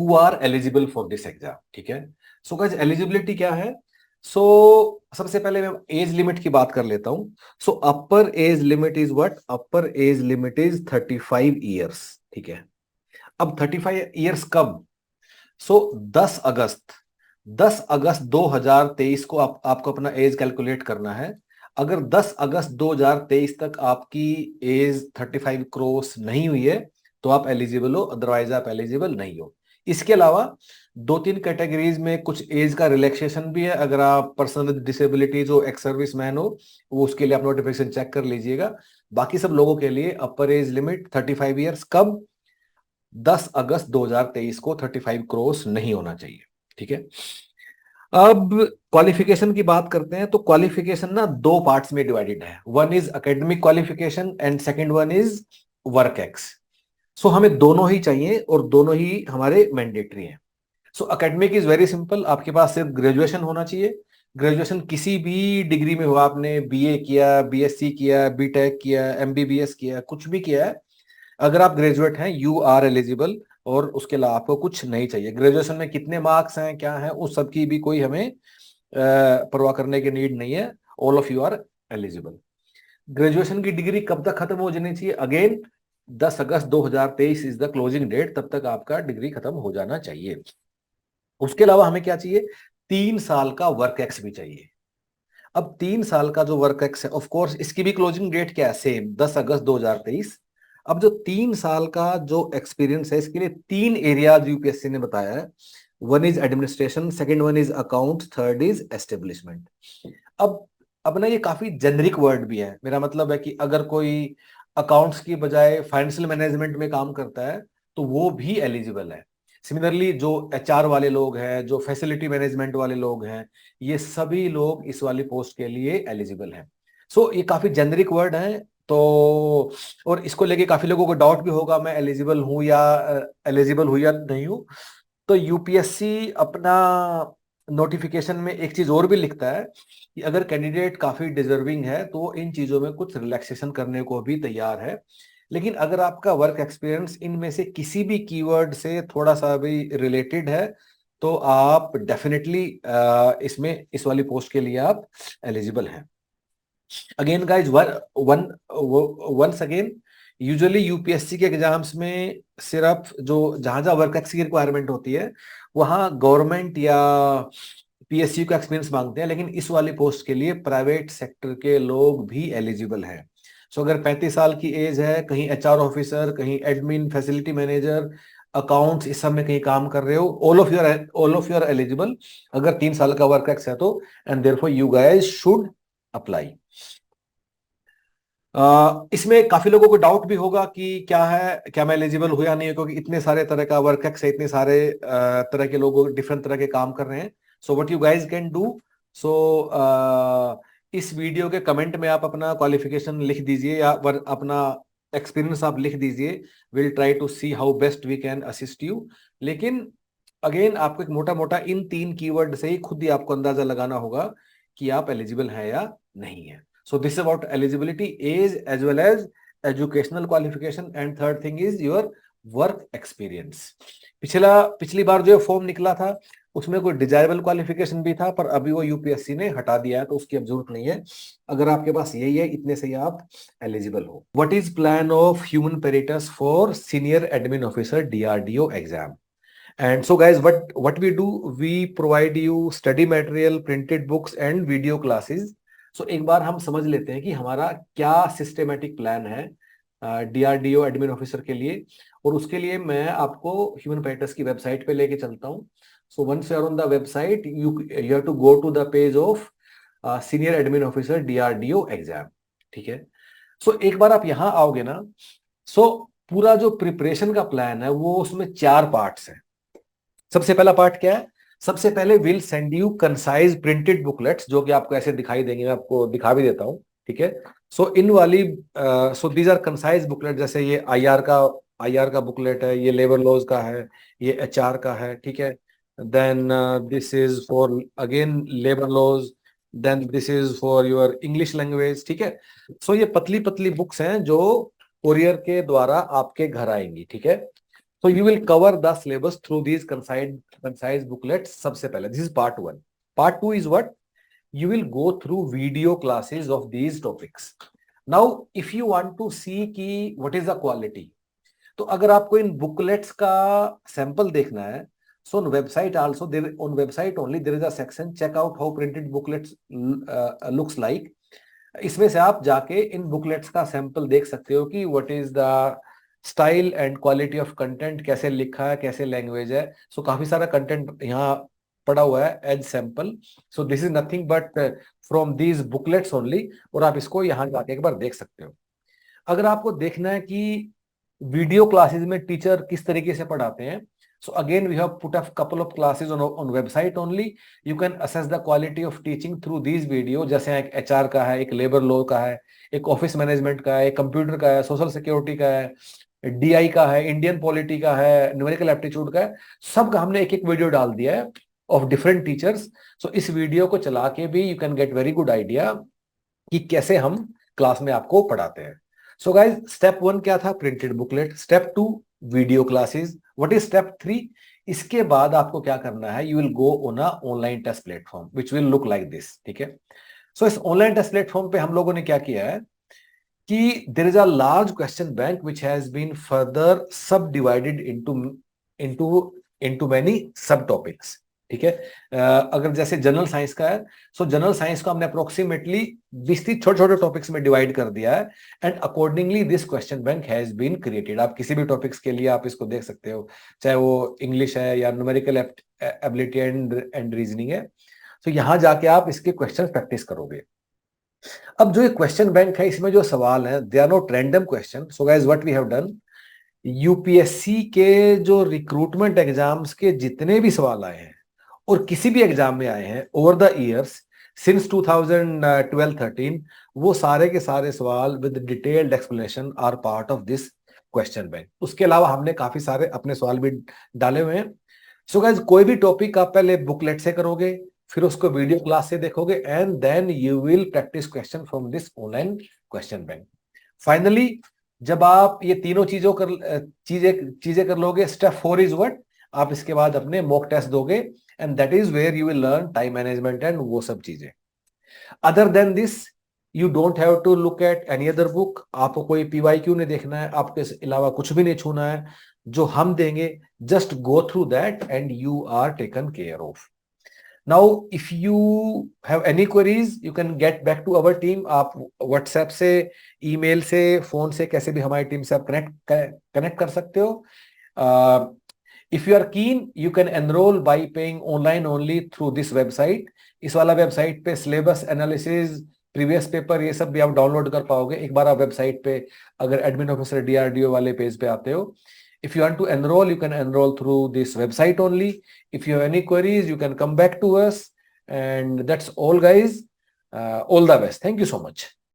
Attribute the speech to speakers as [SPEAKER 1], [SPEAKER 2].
[SPEAKER 1] Who are eligible for this exam. ठीक है, so guys eligibility क्या है? सो सबसे पहले मैं एज लिमिट की बात कर लेता हूं। So upper age limit is what? Upper age limit is 35 years. ठीक है, अब 35 ईयर्स कब? सो 10 अगस्त, 10 अगस्त 2023 को आपको अपना एज कैलकुलेट करना है। अगर 10 अगस्त 2023 तक आपकी एज 35 क्रॉस नहीं हुई है तो आप एलिजिबल हो, अदरवाइज आप एलिजिबल नहीं हो। इसके अलावा दो तीन कैटेगरीज में कुछ एज का रिलैक्सेशन भी है। अगर आप पर्सनल डिसेबिलिटीज हो, एक्स सर्विस मैन हो, वो उसके लिए आप नोटिफिकेशन चेक कर लीजिएगा। बाकी सब लोगों के लिए अपर एज लिमिट 35 ईयर्स। कब? 10 अगस्त 2023 को 35 क्रॉस नहीं होना चाहिए। ठीक है, अब क्वालिफिकेशन की बात करते हैं। तो क्वालिफिकेशन ना दो पार्ट्स में डिवाइडेड है। One is academic qualification and second one is work ex. So हमें दोनों ही चाहिए और दोनों ही हमारे मैंडेटरी हैं। सो एकेडमिक इज वेरी सिंपल, आपके पास सिर्फ ग्रेजुएशन होना चाहिए। ग्रेजुएशन किसी भी डिग्री में हो, आपने बीए किया, बीएससी किया, बीटेक किया, एमबीबीएस किया, कुछ भी किया है, अगर आप ग्रेजुएट हैं यू आर एलिजिबल। और उसके अलावा आपको कुछ नहीं चाहिए। ग्रेजुएशन में कितने मार्क्स हैं, क्या है, उस सब की भी कोई हमें परवाह करने की नीड नहीं है। All of you are eligible. Graduation की डिग्री कब तक खत्म हो जानी चाहिए? Again 10 August 2023 is the closing date, तब तक आपका डिग्री खत्म हो जाना चाहिए। उसके अलावा हमें क्या चाहिए? 3 साल का वर्क एक्स भी चाहिए। अब 3 साल का जो वर्क एक्स है, ऑफ कोर्स इसकी भी क्लोजिंग डेट क्या है? Same 10 August 2023। अब जो 3 साल का जो एक्सपीरियंस है, इसके लिए 3 एरियाज यूपीएससी ने बताया है। One is administration, second one is account, third is establishment. अब ना ये काफी जेनरिक वर्ड भी है। मेरा मतलब है कि अगर कोई अकाउंट्स की बजाय फाइनेंशियल मैनेजमेंट में काम करता है तो वो भी एलिजिबल है। सिमिलरली जो एचआर वाले लोग हैं, जो फैसिलिटी मैनेजमेंट वाले लोग हैं, ये सभी लोग इस वाली पोस्ट के लिए एलिजिबल हैं। सो ये काफी जेनरिक वर्ड है। तो और इसको लेके काफी लोगों को डाउट भी होगा, मैं एलिजिबल हूं या नहीं हूं। तो यूपीएससी अपना नोटिफिकेशन में एक चीज और भी लिखता है कि अगर कैंडिडेट काफी डिजर्विंग है तो इन चीजों में कुछ रिलैक्सेशन करने को भी तैयार है। लेकिन अगर आपका वर्क एक्सपीरियंस इनमें से किसी भी कीवर्ड से थोड़ा सा भी रिलेटेड है तो आप डेफिनेटली इसमें इस वाली पोस्ट के लिए आप एलिजिबल हैं। Again guys one once again, usually UPSC के एग्जाम्स में सिर्फ जो जहां जहां वर्क एक्स की रिक्वायरमेंट होती है वहां गवर्नमेंट या पीएसयू का एक्सपीरियंस मांगते हैं, लेकिन इस वाली पोस्ट के लिए प्राइवेट सेक्टर के लोग भी एलिजिबल हैं। सो अगर 35 साल की एज है, कहीं एचआर ऑफिसर, कहीं एडमिन, फैसिलिटी मैनेजर, अकाउंट्स, इस सब में कहीं काम कर रहे हो, all of you are eligible अगर 3 साल का वर्क एक्स है तो। And therefore you guys should apply. इसमें काफी लोगों को डाउट भी होगा कि क्या है, क्या मैं एलिजिबल हुआ नहीं है, क्योंकि इतने सारे तरह का वर्क एक्स है, इतने सारे तरह के लोग डिफरेंट तरह के काम कर रहे हैं। So what you guys can do, so इस वीडियो के कमेंट में आप अपना क्वालिफिकेशन लिख दीजिए या अपना एक्सपीरियंस आप लिख दीजिए। Will try to see how best we can assist you. लेकिन अगेन आपको एक मोटा मोटा इन 3 कीवर्ड से ही खुद ही आपको अंदाजा लगाना होगा कि आप एलिजिबल हैं या नहीं है। So this is about eligibility, age as well as educational qualification, and third thing is your work experience. पिछली बार जो फॉर्म निकला था उसमें कोई डिजायरेबल क्वालिफिकेशन भी था, पर अभी वो यूपीएससी ने हटा दिया है तो उसकी अब जरूरत नहीं है। अगर आपके पास यही है, इतने से ही आप एलिजिबल हो। What is plan of human parities for senior admin officer DRDO exam? And so guys, what we do, we provide you study material, printed books and video classes. So एक बार हम समझ लेते हैं कि हमारा क्या सिस्टेमेटिक प्लान है DRDO admin officer के लिए। और उसके लिए मैं आपको ह्यूमन पेरिटस की वेबसाइट पे लेके चलता हूँ। So once you are on the website, you have to go to the page of senior admin officer DRDO exam. ठीक है, सो एक बार आप यहाँ आओगे ना, सो पूरा जो प्रिपरेशन का प्लान है वो उसमें 4 पार्ट्स हैं। सबसे पहला पार्ट क्या है? सबसे पहले will send you concise printed booklets, जो कि आपको ऐसे दिखाई देंगे, मैं आपको दिखा भी देता हूं। ठीक है, सो इन वाली so these are concise booklet. जैसे ये आईआर का बुकलेट है, ये लेबर लॉज का है, ये एचआर का है। ठीक है, then this is for again labour laws, then this is for your English language. ठीक है, सो ये पतली पतली बुक्स हैं जो कोरियर के द्वारा आपके घर आएंगी। ठीक है, So you will cover the syllabus through these concise booklets. सबसे पहले, this is part 1. Part 2 is what? You will go through video classes of these topics. Now, if you want to see कि what is the quality, तो अगर आपको इन booklets का sample देखना है, so on website also, on website only there is a section check out how printed booklets looks like. इसमें से आप जाके इन बुकलेट्स का सैंपल देख सकते हो कि what is the style and quality of content, कैसे लिखा है, कैसे लैंग्वेज है. सो काफी सारा कंटेंट यहाँ पड़ा हुआ है as sample. So this is nothing but from these booklets only, और आप इसको यहाँ जाके एक बार देख सकते हो. अगर आपको देखना है कि वीडियो क्लासेस में टीचर किस तरीके से पढ़ाते हैं, so again we have put a couple of classes on website only. You can assess the quality of teaching through these video. जैसे एक HR का है, एक लेबर लॉ का है, एक ऑफिस मैनेजमेंट का है, एक कंप्यूटर का है, सोशल सिक्योरिटी का है, DI का है, इंडियन पॉलिटी का है, न्यूमेरिकल एप्टीट्यूड का है. सबका हमने एक एक वीडियो डाल दिया है ऑफ डिफरेंट टीचर्स. सो इस वीडियो को चला के भी you can get very good idea कि कैसे हम क्लास में आपको पढ़ाते हैं. सो गाइज, स्टेप 1 क्या था? Printed booklet. Step 2 video classes. What is step 3? इसके बाद आपको क्या करना है? You will go on a online test platform which will look like this. ठीक है. सो इस ऑनलाइन टेस्ट प्लेटफॉर्म पे हम लोगों ने क्या किया है कि there is a large question bank which has been further sub divided into many sub topics. ठीक है. अगर जैसे जनरल साइंस का है, सो जनरल साइंस को हमने अप्रोक्सीमेटली 20-30 छोटे छोटे टॉपिक्स में डिवाइड कर दिया है, and accordingly this question bank has been created. आप किसी भी टॉपिक्स के लिए आप इसको देख सकते हो, चाहे वो इंग्लिश है या न्यूमेरिकल एबिलिटी एंड रीजनिंग है. तो यहां जाके आप इसके क्वेश्चन प्रैक्टिस करोगे. अब जो ये क्वेश्चन बैंक है, इसमें जो सवाल है, they are not random question. So guys, what we have done, UPSC के जो रिक्रूटमेंट एग्जाम्स के जितने भी सवाल आए हैं और किसी भी एग्जाम में आए हैं ओवर द इयर्स सिंस 2012-13, वो सारे के सारे सवाल with detailed explanation are part of this question bank. उसके अलावा हमने काफी सारे अपने सवाल भी डाले हुए हैं. सो गाइस, कोई भी टॉपिक आप पहले बुकलेट से करोगे, फिर उसको वीडियो क्लास से देखोगे, and then you will practice question from this online question bank. Finally, जब आप ये तीनों चीजें कर लोगे, स्टेप 4 इज व्हाट? आप इसके बाद अपने मॉक टेस्ट दोगे, and that is where you will learn time management and वो सब चीजें. Other than this, you don't have to look at any other book. आपको कोई PYQ नहीं देखना है, आपके अलावा कुछ भी नहीं छूना है. जो हम देंगे, just go through that and you are taken care of. Now if you have any queries, you can get back to our team. आप व्हाट्सएप से, ईमेल से, फोन से, कैसे भी हमारी टीम से आप कनेक्ट कर सकते हो. If you are keen, you can enroll by paying online only through this website. इस वाला वेबसाइट पे सिलेबस एनालिसिस, प्रीवियस पेपर, ये सब भी आप डाउनलोड कर पाओगे. एक बार आप वेबसाइट पे अगर एडमिन ऑफिसर DRDO वाले पेज पे आते हो. If you want to enroll, you can enroll through this website only. If you have any queries, you can come back to us. And that's all, guys. All the best. Thank you so much.